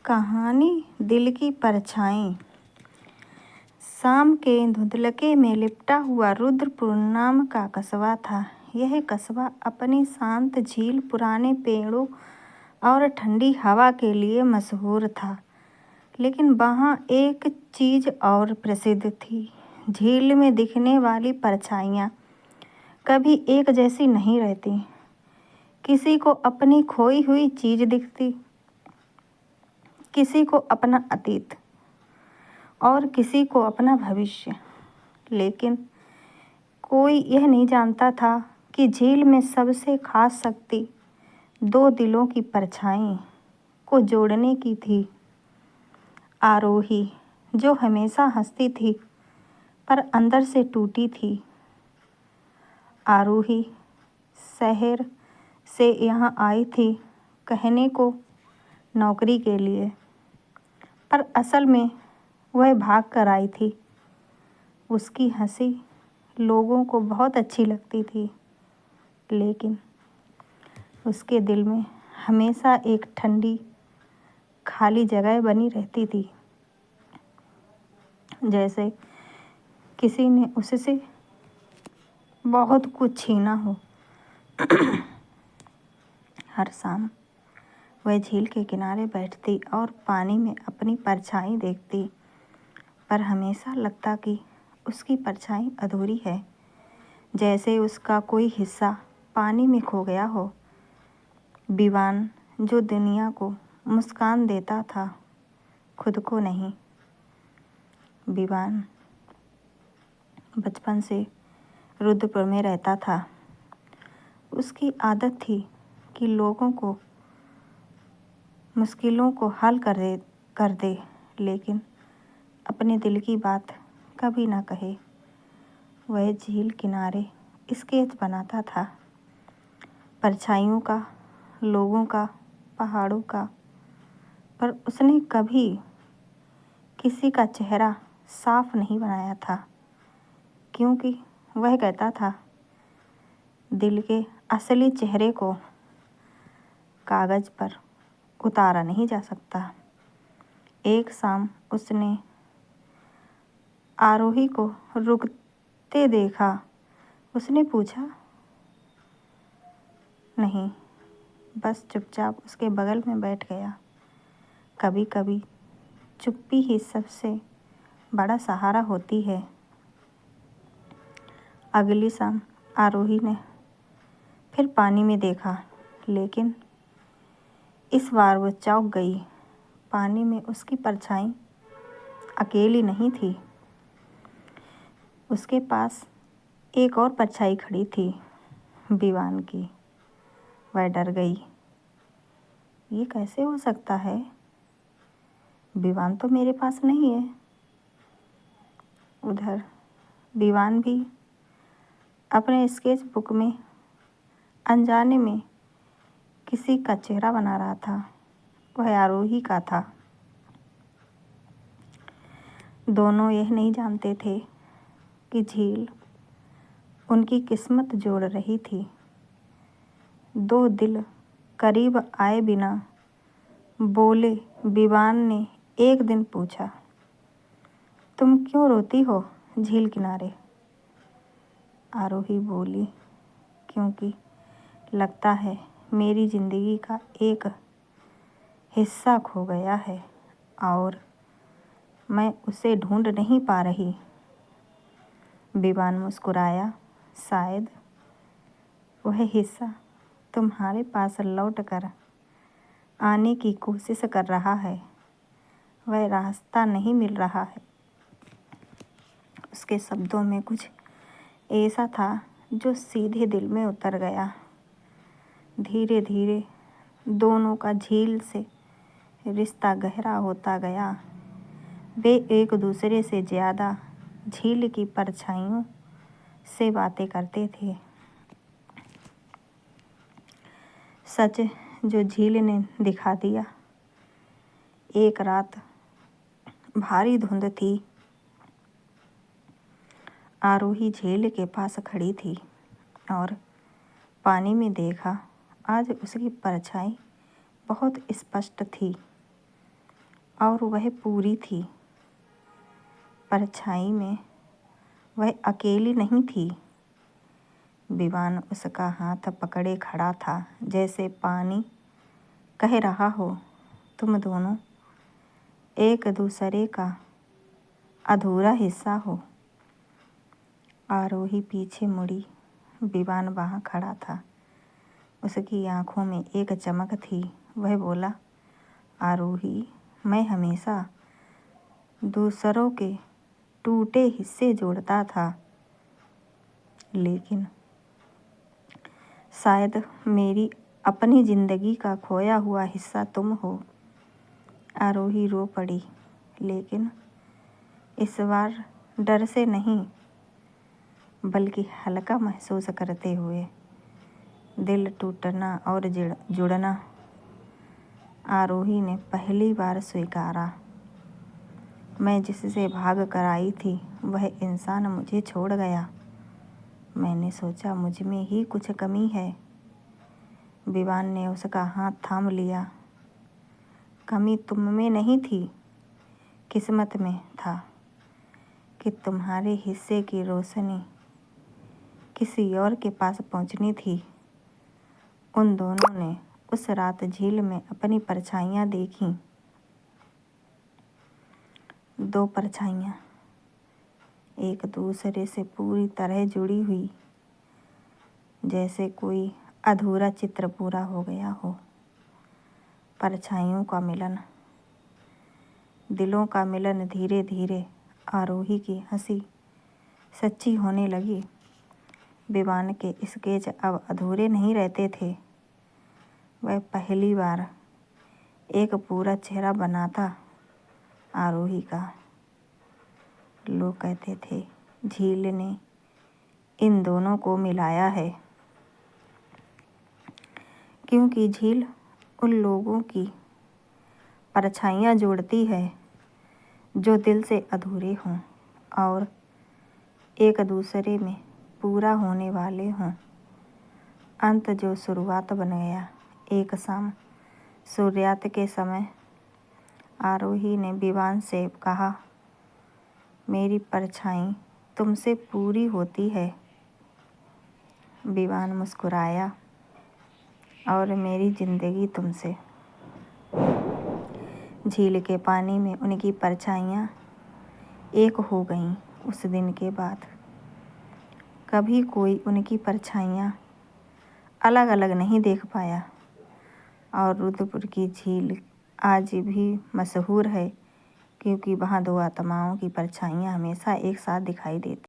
कहानी दिल की परछाई। शाम के धुंधलके में लिपटा हुआ रुद्रपुर नाम का कस्बा था। यह कस्बा अपनी शांत झील, पुराने पेड़ों और ठंडी हवा के लिए मशहूर था। लेकिन वहाँ एक चीज़ और प्रसिद्ध थी। झील में दिखने वाली परछाइयाँ कभी एक जैसी नहीं रहती। किसी को अपनी खोई हुई चीज़ दिखती, किसी को अपना अतीत और किसी को अपना भविष्य। लेकिन कोई यह नहीं जानता था कि झील में सबसे खास शक्ति दो दिलों की परछाई को जोड़ने की थी। आरोही, जो हमेशा हंसती थी पर अंदर से टूटी थी। आरोही शहर से यहाँ आई थी कहने को नौकरी के लिए, पर असल में वह भाग कर आई थी। उसकी हंसी लोगों को बहुत अच्छी लगती थी, लेकिन उसके दिल में हमेशा एक ठंडी खाली जगह बनी रहती थी, जैसे किसी ने उससे बहुत कुछ छीना हो। हर शाम वह झील के किनारे बैठती और पानी में अपनी परछाई देखती, पर हमेशा लगता कि उसकी परछाई अधूरी है, जैसे उसका कोई हिस्सा पानी में खो गया हो। विवान, जो दुनिया को मुस्कान देता था, खुद को नहीं। विवान बचपन से रुद्रपुर में रहता था। उसकी आदत थी कि लोगों को मुश्किलों को हल कर दे, लेकिन अपने दिल की बात कभी ना कहे। वह झील किनारे स्केच बनाता था, परछाइयों का, लोगों का, पहाड़ों का, पर उसने कभी किसी का चेहरा साफ नहीं बनाया था, क्योंकि वह कहता था दिल के असली चेहरे को कागज़ पर उतारा नहीं जा सकता। एक शाम उसने आरोही को रुकते देखा। उसने पूछा नहीं, बस चुपचाप उसके बगल में बैठ गया। कभी कभी चुप्पी ही सबसे बड़ा सहारा होती है। अगली शाम आरोही ने फिर पानी में देखा, लेकिन इस बार वो चौंक गई। पानी में उसकी परछाई अकेली नहीं थी। उसके पास एक और परछाई खड़ी थी, विवान की। वह डर गई। ये कैसे हो सकता है? विवान तो मेरे पास नहीं है। उधर विवान भी अपने स्केच बुक में अनजाने में किसी का चेहरा बना रहा था। वह आरोही का था। दोनों यह नहीं जानते थे कि झील उनकी किस्मत जोड़ रही थी। दो दिल करीब आए बिना बोले। विवान ने एक दिन पूछा, तुम क्यों रोती हो झील किनारे? आरोही बोली, क्योंकि लगता है मेरी ज़िंदगी का एक हिस्सा खो गया है और मैं उसे ढूंढ नहीं पा रही। विवान मुस्कुराया, शायद वह हिस्सा तुम्हारे पास लौट कर आने की कोशिश कर रहा है। वह रास्ता नहीं मिल रहा है। उसके शब्दों में कुछ ऐसा था जो सीधे दिल में उतर गया। धीरे धीरे दोनों का झील से रिश्ता गहरा होता गया। वे एक दूसरे से ज़्यादा झील की परछाइयों से बातें करते थे। सच जो झील ने दिखा दिया। एक रात भारी धुंध थी। आरोही झील के पास खड़ी थी और पानी में देखा। आज उसकी परछाई बहुत स्पष्ट थी। और वह पूरी थी। परछाई में वह अकेली नहीं थी। विवान उसका हाथ पकड़े खड़ा था, जैसे पानी कह रहा हो, तुम दोनों एक दूसरे का अधूरा हिस्सा हो। आरोही पीछे मुड़ी। विवान वहाँ खड़ा था। उसकी आंखों में एक चमक थी। वह बोला, आरोही, मैं हमेशा दूसरों के टूटे हिस्से जोड़ता था, लेकिन शायद मेरी अपनी जिंदगी का खोया हुआ हिस्सा तुम हो। आरोही रो पड़ी, लेकिन इस बार डर से नहीं, बल्कि हल्का महसूस करते हुए। दिल टूटना और जुड़ना। आरोही ने पहली बार स्वीकारा, मैं जिससे भाग कर आई थी वह इंसान मुझे छोड़ गया। मैंने सोचा मुझ में ही कुछ कमी है। विवान ने उसका हाथ थाम लिया। कमी तुम में नहीं थी, किस्मत में था कि तुम्हारे हिस्से की रोशनी किसी और के पास पहुंचनी थी। उन दोनों ने उस रात झील में अपनी परछाइयाँ देखीं। दो परछाइयाँ एक दूसरे से पूरी तरह जुड़ी हुई, जैसे कोई अधूरा चित्र पूरा हो गया हो। परछाइयों का मिलन, दिलों का मिलन। धीरे धीरे आरोही की हंसी सच्ची होने लगी। विवान के स्केच अब अधूरे नहीं रहते थे। वह पहली बार एक पूरा चेहरा बनाता आरोही का। लोग कहते थे, झील ने इन दोनों को मिलाया है, क्योंकि झील उन लोगों की परछाइयाँ जोड़ती है जो दिल से अधूरे हों और एक दूसरे में पूरा होने वाले हों। अंत जो शुरुआत बन गया। एक शाम सूर्यास्त के समय आरोही ने विवान से कहा, मेरी परछाई तुमसे पूरी होती है। विवान मुस्कुराया, और मेरी जिंदगी तुमसे। झील के पानी में उनकी परछाइयाँ एक हो गईं। उस दिन के बाद कभी कोई उनकी परछाइयाँ अलग अलग नहीं देख पाया। और रुद्रपुर की झील आज भी मशहूर है, क्योंकि वहाँ दो आत्माओं की परछाइयाँ हमेशा एक साथ दिखाई देती।